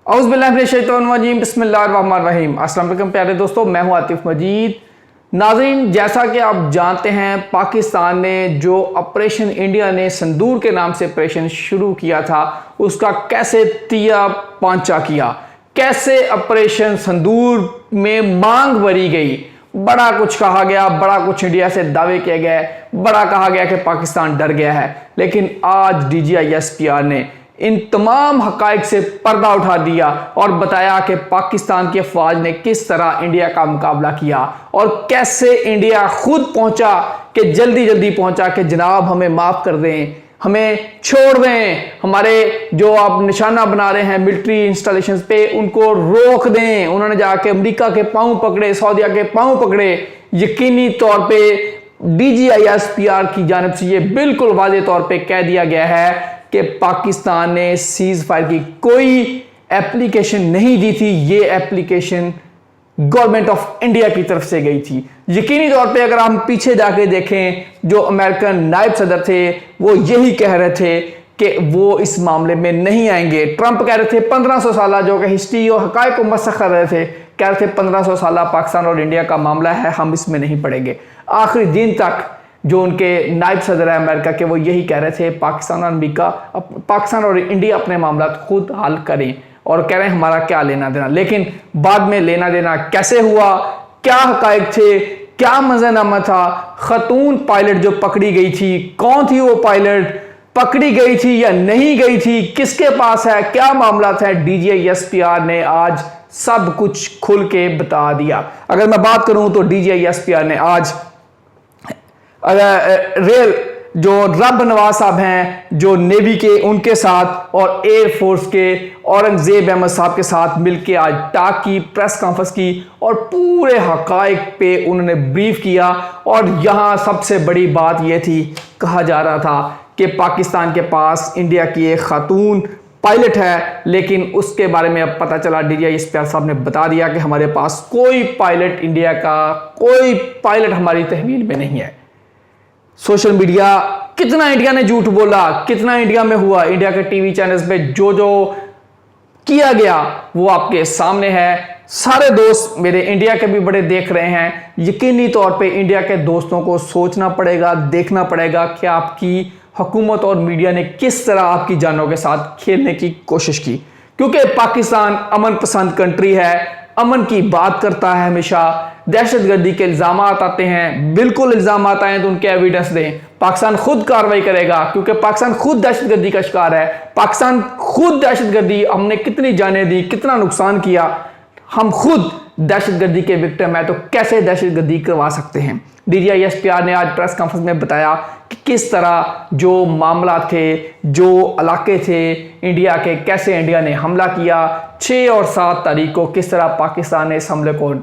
औज़ुबिल्लाहिमिनश्शैतानिर्रजीम बिस्मिल्लाहिर्रहमानिर्रहीम। अस्सलाम वालेकुम प्यारे दोस्तों, मैं हूं आतिफ मजीद। नाज़रीन, जैसा कि आप जानते हैं, पाकिस्तान ने जो ऑपरेशन इंडिया ने संदूर के नाम से ऑपरेशन शुरू किया था, उसका कैसे तिया पांचा किया, कैसे ऑपरेशन संदूर में मांग भरी गई। बड़ा कुछ कहा गया, बड़ा कुछ इंडिया से दावे किए गए, बड़ा कहा गया कि पाकिस्तान डर गया है। लेकिन आज DGISPR ने इन तमाम हकाइक से पर्दा उठा दिया और बताया कि पाकिस्तान की अफवाज ने किस तरह इंडिया का मुकाबला किया और कैसे इंडिया खुद पहुंचा कि जल्दी जल्दी पहुंचा कि जनाब हमें माफ़ कर दें, हमें छोड़ दें, हमारे जो आप निशाना बना रहे हैं मिलिट्री इंस्टॉलेशंस पे उनको रोक दें। उन्होंने जाके अमेरिका के पांव पकड़े, सऊदीया के पांव पकड़े। यकीनी तौर पे DGISPR की जानिब से ये बिल्कुल वाज़े तौर पे कह दिया गया है कि पाकिस्तान ने सीज फायर की कोई एप्लीकेशन नहीं दी थी। ये एप्लीकेशन गवर्नमेंट ऑफ इंडिया की तरफ से गई थी। यकीनी तौर पे अगर हम पीछे जाके देखें, जो अमेरिकन नायब सदर थे वो यही कह रहे थे कि वो इस मामले में नहीं आएंगे। ट्रंप कह रहे थे 1500 साल, जो कि हिस्ट्री और हकायक को मसख कर रहे थे, कह रहे थे 1500 साल पाकिस्तान और इंडिया का मामला है, हम इसमें नहीं पड़ेंगे। आखिरी दिन तक जो उनके नायब सदर है अमेरिका के, वो यही कह रहे थे पाकिस्तान और इंडिया अपने मामला खुद हल करें, और कह रहे हैं हमारा क्या लेना देना। लेकिन बाद में लेना देना कैसे हुआ, क्या हकायक थे, क्या मंजरनामा था। खतून पायलट जो पकड़ी गई थी, कौन थी वो पायलट, पकड़ी गई थी या नहीं गई थी, किसके पास है, क्या मामला था, DGISPR ने आज सब कुछ खुल के बता दिया। अगर मैं बात करूं तो DGISPR ने आज रेल जो रब नवाज साहब हैं, जो नेवी के, उनके साथ और एयरफोर्स के औरंगजेब अहमद साहब के साथ मिलकर आज टाक की, प्रेस कॉन्फ्रेंस की और पूरे हकायक पे उन्होंने ब्रीफ किया। और यहाँ सबसे बड़ी बात यह थी, कहा जा रहा था कि पाकिस्तान के पास इंडिया की एक खातून पायलट है, लेकिन उसके बारे में अब पता चला, DGISPR साहब ने बता दिया कि हमारे पास कोई पायलट, इंडिया का कोई पायलट हमारी तहवील में नहीं है। सोशल मीडिया, कितना इंडिया ने झूठ बोला, कितना इंडिया में हुआ, इंडिया के टीवी चैनल्स पे जो जो किया गया वो आपके सामने है। सारे दोस्त मेरे इंडिया के भी बड़े देख रहे हैं। यकीनी तौर पे इंडिया के दोस्तों को सोचना पड़ेगा, देखना पड़ेगा कि आपकी हुकूमत और मीडिया ने किस तरह आपकी जानों के साथ खेलने की कोशिश की, क्योंकि पाकिस्तान अमन पसंद कंट्री है, अमन की बात करता है हमेशा। दहशतगर्दी के इल्ज़ाम आते हैं, बिल्कुल इल्ज़ाम आते हैं तो उनके एविडेंस दें। पाकिस्तान खुद कार्रवाई करेगा, क्योंकि पाकिस्तान खुद दहशतगर्दी का शिकार है। पाकिस्तान खुद दहशतगर्दी, हमने कितनी जानें दी, कितना नुकसान किया, हम खुद दहशतगर्दी के विक्टिम है, तो कैसे दहशतगर्दी करवा सकते हैं। DGISPR ने आज प्रेस कॉन्फ्रेंस में बताया कि किस तरह जो मामला थे, जो इलाके थे इंडिया के, कैसे इंडिया ने हमला किया 6 और 7 तारीख को, किस तरह पाकिस्तान ने इस हमले को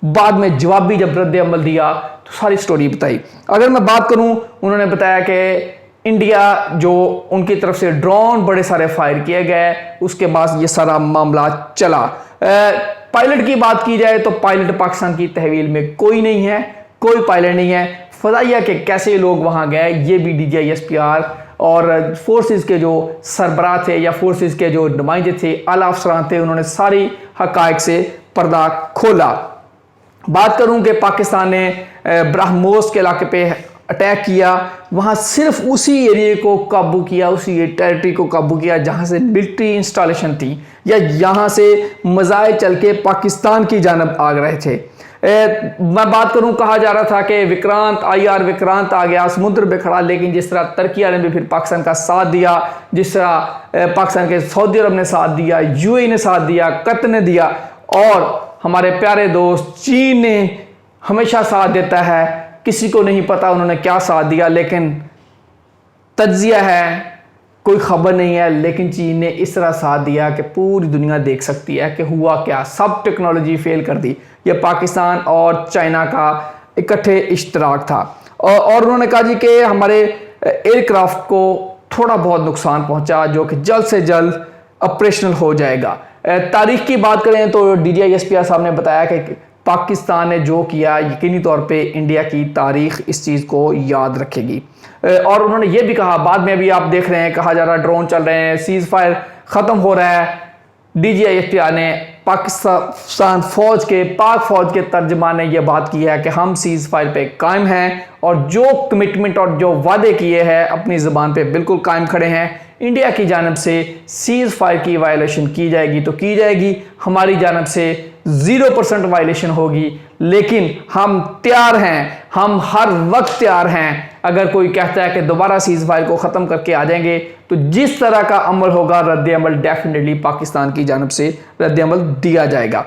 बाद में जवाबी जब रद्द अमल दिया, तो सारी स्टोरी बताई। अगर मैं बात करूं, उन्होंने बताया कि इंडिया जो उनकी तरफ से ड्रोन बड़े सारे फायर किए गए, उसके बाद ये सारा मामला चला। पायलट की बात की जाए तो पायलट पाकिस्तान की तहवील में कोई नहीं है, कोई पायलट नहीं है। फजाइया के कैसे लोग वहां गए, ये भी DGISPR और फोर्सेस के जो सरबराह थे या फोर्सेस के जो नुमाइंदे थे, आला अफसरान थे, उन्होंने सारी हकायक से पर्दा खोला। बात करूं कि पाकिस्तान ने ब्रह्मोस के इलाके पे अटैक किया, वहां सिर्फ उसी एरिया को काबू किया, उसी टेरिटरी को काबू किया जहां से मिलिट्री इंस्टॉलेशन थी या यहां से मज़ाए चल के पाकिस्तान की जानब आ रहे थे। मैं बात करूं, कहा जा रहा था कि विक्रांत IR विक्रांत आ गया, समुद्र पे खड़ा, लेकिन जिस तरह तुर्की ने भी फिर पाकिस्तान का साथ दिया, जिस तरह पाकिस्तान के सऊदी अरब ने साथ दिया, UAE ने साथ दिया, कतर ने दिया, और हमारे प्यारे दोस्त चीन ने हमेशा साथ देता है। किसी को नहीं पता उन्होंने क्या साथ दिया, लेकिन तज्जिया है, कोई खबर नहीं है, लेकिन चीन ने इस तरह साथ दिया कि पूरी दुनिया देख सकती है कि हुआ क्या। सब टेक्नोलॉजी फेल कर दी। यह पाकिस्तान और चाइना का इकट्ठे इश्तराक था। और उन्होंने कहा जी कि हमारे एयरक्राफ्ट को थोड़ा बहुत नुकसान पहुंचा, जो कि जल्द से जल्द ऑपरेशनल हो जाएगा। तारीख की बात करें तो DGISPR साहब ने बताया कि पाकिस्तान ने जो किया, यकीनी तौर पे इंडिया की तारीख इस चीज़ को याद रखेगी। और उन्होंने ये भी कहा, बाद में भी आप देख रहे हैं, कहा जा रहा है ड्रोन चल रहे हैं, सीज फायर ख़त्म हो रहा है, DGIFTR ने पाकिस्तान फौज के पाक फौज के तर्जमान ने यह बात की है कि हम सीज़ फायर पे कायम हैं और जो कमिटमेंट और जो वादे किए हैं अपनी ज़बान पे बिल्कुल कायम खड़े हैं। इंडिया की जानब से सीज़ फायर की वायलेशन की जाएगी तो की जाएगी, हमारी जानब से 0% वायलेशन होगी, लेकिन हम तैयार हैं, हम हर वक्त तैयार हैं। अगर कोई कहता है कि दोबारा सीज़ फायर को ख़त्म करके आ जाएंगे तो जिस तरह का अमल होगा रद्द अमल डेफिनेटली पाकिस्तान की जानब से रद्द अमल दिया जाएगा।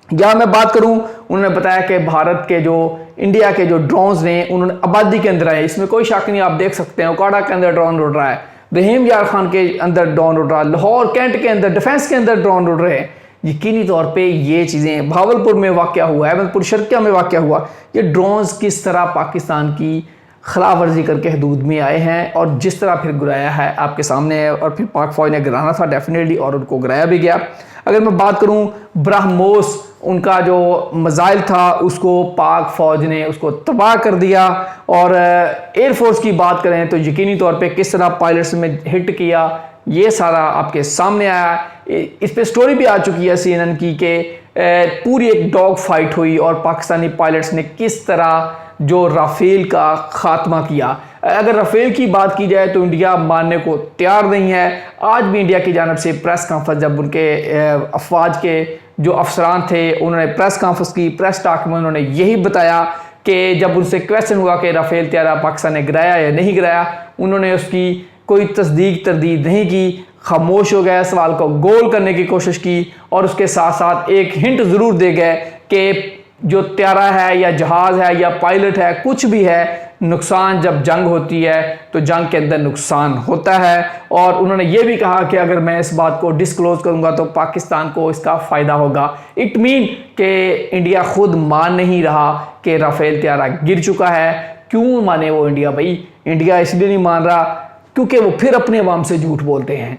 यहाँ मैं बात करूँ, उन्होंने बताया कि भारत के जो इंडिया के जो ड्रोन्स ने उन्होंने आबादी के अंदर आए, इसमें कोई शक नहीं। आप देख सकते हैं ओकाड़ा के अंदर ड्रोन उड़ रहा है, रहीम यार खान के अंदर ड्रोन उड़ रहा है, लाहौर कैंट के अंदर डिफेंस के अंदर ड्रोन उड़ रहे हैं। यकीनी तौर पे ये चीज़ें भावलपुर में वाक़या हुआ है, अहमदपुर शर्किया में वाक़या हुआ, ये ड्रोन्स किस तरह पाकिस्तान की खिलाफ वर्जी करके हदूद में आए हैं और जिस तरह फिर गिराया है आपके सामने है। और फिर पाक फौज ने गिराना था डेफिनेटली और उनको गिराया भी गया। अगर मैं बात करूं ब्रह्मोस, उनका जो मिसाइल था उसको पाक फौज ने उसको तबाह कर दिया। और एयरफोर्स की बात करें तो यकीनी तौर पे किस तरह पायलट्स में हिट किया ये सारा आपके सामने आया। इस पे स्टोरी भी आ चुकी है CNN की कि पूरी एक डॉग फाइट हुई और पाकिस्तानी पायलट्स ने किस तरह जो राफेल का खात्मा किया। अगर राफेल की बात की जाए तो इंडिया मानने को तैयार नहीं है। आज भी इंडिया की जानब से प्रेस कॉन्फ्रेंस, जब उनके अफवाज के जो अफसरान थे उन्होंने प्रेस कॉन्फ्रेंस की, प्रेस टॉक में उन्होंने यही बताया कि जब उनसे क्वेश्चन हुआ कि राफेल त्यारा पाकिस्तान ने गिराया या नहीं गिराया, उन्होंने उसकी कोई तस्दीक तरदीद नहीं की, खामोश हो गया, सवाल को गोल करने की कोशिश की और उसके साथ साथ एक हिंट ज़रूर दे गए कि जो त्यारा है या जहाज़ है या पायलट है कुछ भी है, नुकसान जब जंग होती है तो जंग के अंदर नुकसान होता है। और उन्होंने ये भी कहा कि अगर मैं इस बात को डिस्क्लोज करूंगा तो पाकिस्तान को इसका फ़ायदा होगा। इट मीन कि इंडिया खुद मान नहीं रहा कि राफेल त्यारा गिर चुका है। क्यों माने वो इंडिया भाई? इंडिया इसलिए नहीं मान रहा क्योंकि वो फिर अपने अवाम से झूठ बोलते हैं,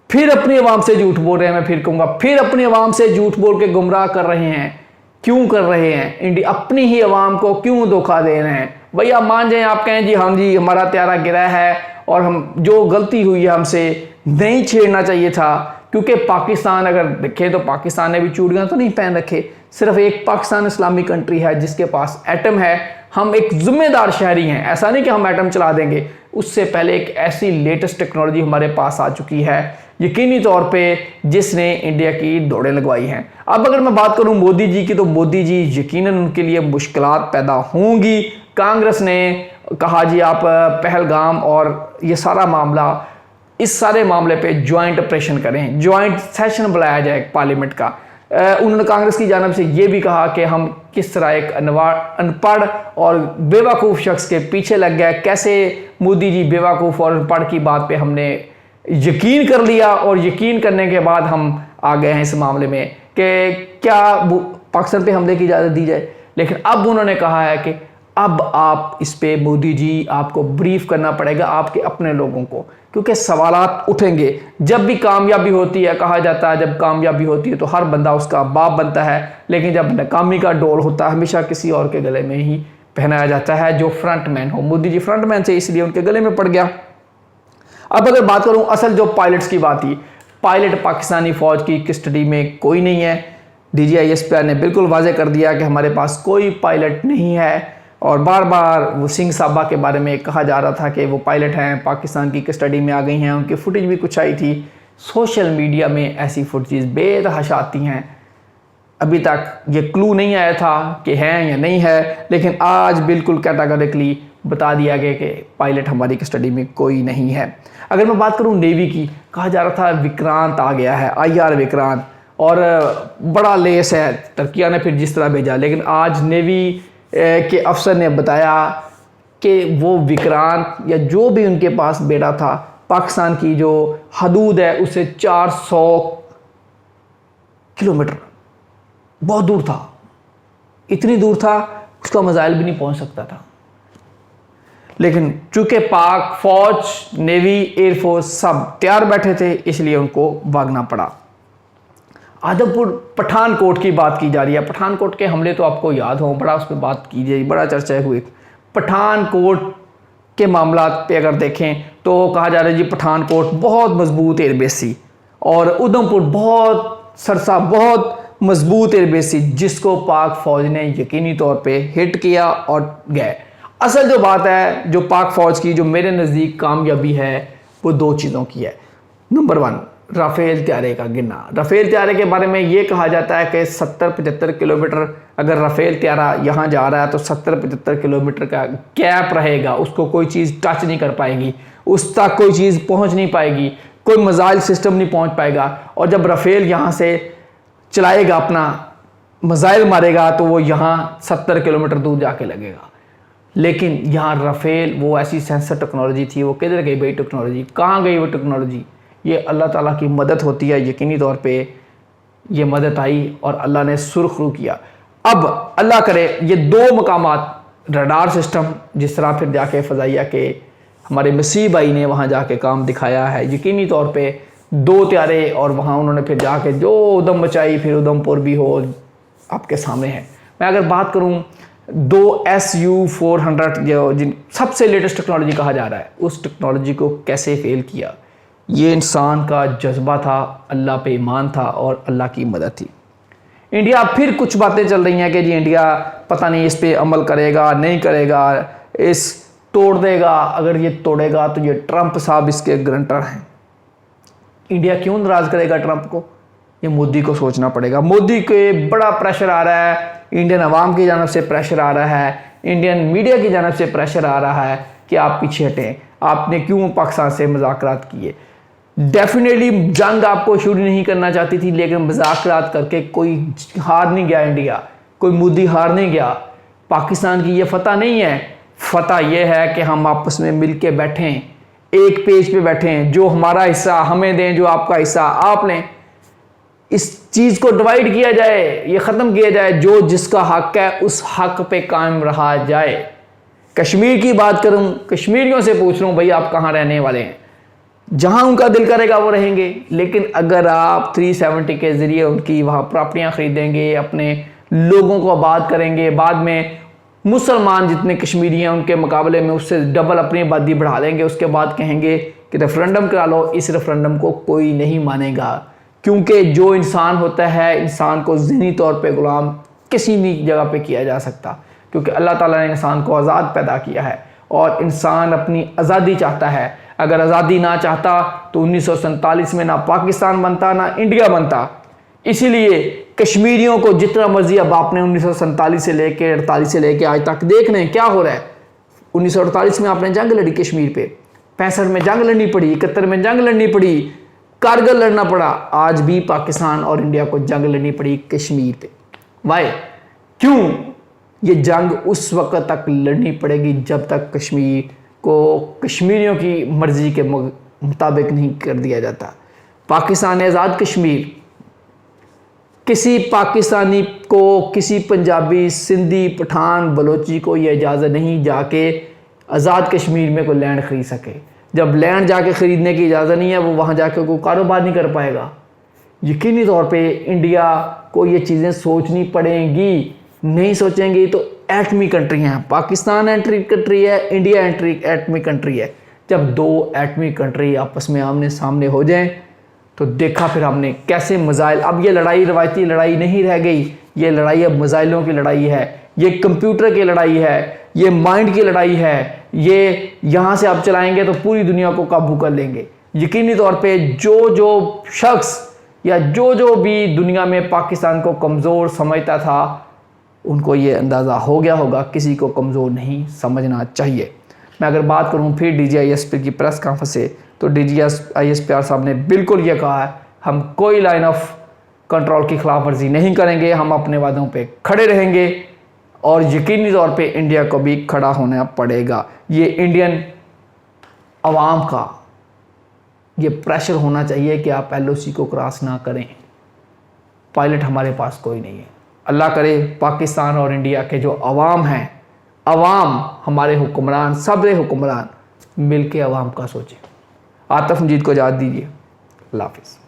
फिर अपनी अवाम से झूठ बोल रहे हैं। मैं फिर कहूँगा फिर अपनी अवाम से झूठ बोल के गुमराह कर रहे हैं। क्यों कर रहे हैं? इंडिया अपनी ही अवाम को क्यों धोखा दे रहे हैं? भैया मान जाए, आप कहें जी हाँ जी हमारा त्यारा गिरा है और हम जो गलती हुई है हमसे नहीं छेड़ना चाहिए था, क्योंकि पाकिस्तान अगर देखें तो पाकिस्तान ने भी चूड़ियाँ तो नहीं पहन रखे। सिर्फ एक पाकिस्तान इस्लामी कंट्री है जिसके पास एटम है। हम एक जिम्मेदार शहरी हैं, ऐसा नहीं कि हम एटम चला देंगे। उससे पहले एक ऐसी लेटेस्ट टेक्नोलॉजी हमारे पास आ चुकी है यकीनी तौर पे जिसने इंडिया की दौड़ें लगवाई हैं। अब अगर मैं बात करूं मोदी जी की, तो मोदी जी यकीनन उनके लिए मुश्किलात पैदा होंगी। कांग्रेस ने कहा जी आप पहलगाम और ये सारा मामला, इस सारे मामले पे ज्वाइंट ऑपरेशन करें, ज्वाइंट सेशन बुलाया जाए पार्लियामेंट का। उन्होंने कांग्रेस की जानब से ये भी कहा कि हम किस तरह एक अनपढ़ और बेवकूफ़ शख्स के पीछे लग गए, कैसे मोदी जी बेवकूफ़ और अनपढ़ की बात पे हमने यकीन कर लिया और यकीन करने के बाद हम आ गए हैं इस मामले में कि क्या पाकिस्तान पे हमले की इजाज़त दी जाए। लेकिन अब उन्होंने कहा है कि अब आप इस पे मोदी जी आपको ब्रीफ करना पड़ेगा आपके अपने लोगों को, क्योंकि सवालात उठेंगे। जब भी कामयाबी होती है, कहा जाता है जब कामयाबी होती है तो हर बंदा उसका बाप बनता है, लेकिन जब नाकामी का डोल होता है हमेशा किसी और के गले में ही पहनाया जाता है जो फ्रंटमैन हो। मोदी जी फ्रंटमैन से इसलिए उनके गले में पड़ गया। अब अगर बात करूं असल जो पायलट्स की बात थी, पायलट पाकिस्तानी फ़ौज की कस्टडी में कोई नहीं है। DGISPR ने बिल्कुल वाज़ेह कर दिया कि हमारे पास कोई पायलट नहीं है। और बार बार वो सिंह साहबा के बारे में कहा जा रहा था कि वो पायलट हैं, पाकिस्तान की कस्टडी में आ गई हैं, उनकी फुटेज भी कुछ आई थी। सोशल मीडिया में ऐसी फुटेज बेतहाशा आती हैं। अभी तक ये क्लू नहीं आया था कि हैं या नहीं है, लेकिन आज बिल्कुल कैटेगोरिकली बता दिया गया कि पायलट हमारी कस्टडी में कोई नहीं है। अगर मैं बात करूं नेवी की, कहा जा रहा था विक्रांत आ गया है, IR विक्रांत, और बड़ा लेस है, टर्किया ने फिर जिस तरह भेजा। लेकिन आज नेवी के अफसर ने बताया कि वो विक्रांत या जो भी उनके पास बेटा था, पाकिस्तान की जो हदूद है उससे 400 किलोमीटर बहुत दूर था, इतनी दूर था उसका मिसाइल भी नहीं पहुंच सकता था। लेकिन चूंकि पाक फौज, नेवी, एयरफोर्स सब तैयार बैठे थे, इसलिए उनको भागना पड़ा। आदमपुर पठानकोट की बात की जा रही है। पठानकोट के हमले तो आपको याद हो, बड़ा उस पर बात की जाए, बड़ा चर्चा हुई। पठानकोट के मामला पे अगर देखें तो कहा जा रहा है जी पठानकोट बहुत मजबूत एयरबेस थी और उधमपुर बहुत सरसा, बहुत मजबूत एयरबेस थी जिसको पाक फौज ने यकीनी तौर पे हिट किया और गए। असल जो बात है जो पाक फौज की, जो मेरे नज़दीक कामयाबी है, वो दो चीज़ों की है। नंबर 1, राफेल त्यारे का गिरना। राफेल त्यारे के बारे में ये कहा जाता है कि 70-75 किलोमीटर अगर राफेल त्यारा यहाँ जा रहा है तो 70-75 किलोमीटर का गैप रहेगा, उसको कोई चीज़ टच नहीं कर पाएगी, उस तक कोई चीज़ पहुँच नहीं पाएगी, कोई मिसाइल सिस्टम नहीं पहुँच पाएगा। और जब राफेल यहाँ से चलाएगा, अपना मिसाइल मारेगा, तो वो यहाँ 70 किलोमीटर दूर जाके लगेगा। लेकिन यहाँ राफेल वो ऐसी सेंसर टेक्नोलॉजी थी, वो किधर गई भाई टेक्नोलॉजी, कहाँ गई वो टेक्नोलॉजी? ये अल्लाह ताला की मदद होती है, यकीनी तौर पे ये मदद आई और अल्लाह ने सुरखरू किया। अब अल्लाह करे ये दो मकामात रडार सिस्टम, जिस तरह फिर जाके फ़ज़ाइया के हमारे मसीह भाई ने वहाँ जाके काम दिखाया है, यकीनी तौर पे 2 त्यारे, और वहाँ उन्होंने फिर जाके जो उधम मचाई, फिर उधमपुर भी हो आपके सामने है। मैं अगर बात करूँ 2 SU-400 जो जिन सबसे लेटेस्ट टेक्नोलॉजी कहा जा रहा है, उस टेक्नोलॉजी को कैसे फेल किया? ये इंसान का जज्बा था, अल्लाह पे ईमान था और अल्लाह की मदद थी। इंडिया फिर कुछ बातें चल रही हैं कि जी इंडिया पता नहीं इस पे अमल करेगा नहीं करेगा, इस तोड़ देगा, अगर ये तोड़ेगा तो ये ट्रंप साहब इसके गारंटर हैं। इंडिया क्यों नाराज़ करेगा ट्रंप को? ये मोदी को सोचना पड़ेगा। मोदी के बड़ा प्रेशर आ रहा है, इंडियन अवाम की जानब से प्रेशर आ रहा है, इंडियन मीडिया की जानब से प्रेशर आ रहा है कि आप पीछे हटें, आपने क्यों पाकिस्तान से मुज़ाकरात किए। डेफिनेटली जंग आपको शुरू नहीं करना चाहती थी, लेकिन मुज़ाकरात करके कोई हार नहीं गया इंडिया, कोई मोदी हार नहीं गया। पाकिस्तान की ये फतह नहीं है, फतह ये है कि हम आपस में मिल के बैठें, एक पेज पे बैठें, जो हमारा हिस्सा हमें दें, जो आपका हिस्सा आप लें। इस चीज़ को डिवाइड किया जाए, ये ख़त्म किया जाए, जो जिसका हक है उस हक पे कायम रहा जाए। कश्मीर की बात करूं, कश्मीरियों से पूछ रहा हूं भाई आप कहाँ रहने वाले हैं? जहां उनका दिल करेगा वो रहेंगे। लेकिन अगर आप 370 के ज़रिए उनकी वहाँ प्रॉपर्टियाँ ख़रीदेंगे, अपने लोगों को आबाद करेंगे, बाद में मुसलमान जितने कश्मीरी हैं उनके मुकाबले में उससे डबल अपनी आबादी बढ़ा लेंगे, उसके बाद कहेंगे कि रेफरेंडम करा लो, इस रेफरेंडम को कोई नहीं मानेगा। क्योंकि जो इंसान होता है, इंसान को ज़हनी तौर पे ग़ुलाम किसी भी जगह पे किया जा सकता, क्योंकि अल्लाह ताला ने इंसान को आज़ाद पैदा किया है और इंसान अपनी आज़ादी चाहता है। अगर आज़ादी ना चाहता तो 1947 में ना पाकिस्तान बनता ना इंडिया बनता। इसीलिए कश्मीरियों को जितना मर्जी, अब आपने 1947 से लेके 48 से लेके आज तक देख लें क्या हो रहा है। 1948 में आपने जंग लड़ी कश्मीर पे, 65 में जंग लड़नी पड़ी, 71 में जंग लड़नी पड़ी, कारगिल लड़ना पड़ा, आज भी पाकिस्तान और इंडिया को जंग लड़नी पड़ी कश्मीर पे। वाई? क्यों? ये जंग उस वक्त तक लड़नी पड़ेगी जब तक कश्मीर को कश्मीरियों की मर्जी के मुताबिक नहीं कर दिया जाता। पाकिस्तान आज़ाद कश्मीर, किसी पाकिस्तानी को, किसी पंजाबी, सिंधी, पठान, बलोची को ये इजाज़त नहीं जाके आज़ाद कश्मीर में कोई लैंड ख़रीद सके। जब लैंड जाके ख़रीदने की इजाज़त नहीं है, वो वहाँ जाके कोई कारोबार नहीं कर पाएगा। यकीनी तौर पे इंडिया को ये चीज़ें सोचनी पड़ेंगी। नहीं सोचेंगी तो एटमी कंट्री हैं, पाकिस्तान एटमी कंट्री है, इंडिया एटमी कंट्री है। जब 2 एटमी कंट्री आपस में आमने सामने हो जाएं तो देखा फिर हमने कैसे मिसाइल, अब ये लड़ाई रवायती लड़ाई नहीं रह गई, ये लड़ाई अब मिसाइलों की लड़ाई है, ये कंप्यूटर की लड़ाई है, ये माइंड की लड़ाई है। ये यहाँ से आप चलाएंगे तो पूरी दुनिया को काबू कर लेंगे। यकीनी तौर पे जो शख्स या जो भी दुनिया में पाकिस्तान को कमज़ोर समझता था, उनको ये अंदाज़ा हो गया होगा किसी को कमज़ोर नहीं समझना चाहिए। मैं अगर बात करूँ फिर DGISP की प्रेस कॉन्फ्रेंस से, तो DGISP साहब ने बिल्कुल ये कहा है, हम कोई लाइन ऑफ कंट्रोल की खिलाफ वर्जी नहीं करेंगे, हम अपने वादों पे खड़े रहेंगे और यकीनी तौर पे इंडिया को भी खड़ा होना पड़ेगा। ये इंडियन अवाम का ये प्रेशर होना चाहिए कि आप LOC को क्रॉस ना करें। पायलट हमारे पास कोई नहीं है। अल्लाह करे पाकिस्तान और इंडिया के जो अवाम हैं, अवाम हमारे हुक्मरान, सब हुक्मरान मिल के अवाम का सोचें। आतिफ मजीद को इजाज़त दीजिए। अल्लाह हाफ़िज़।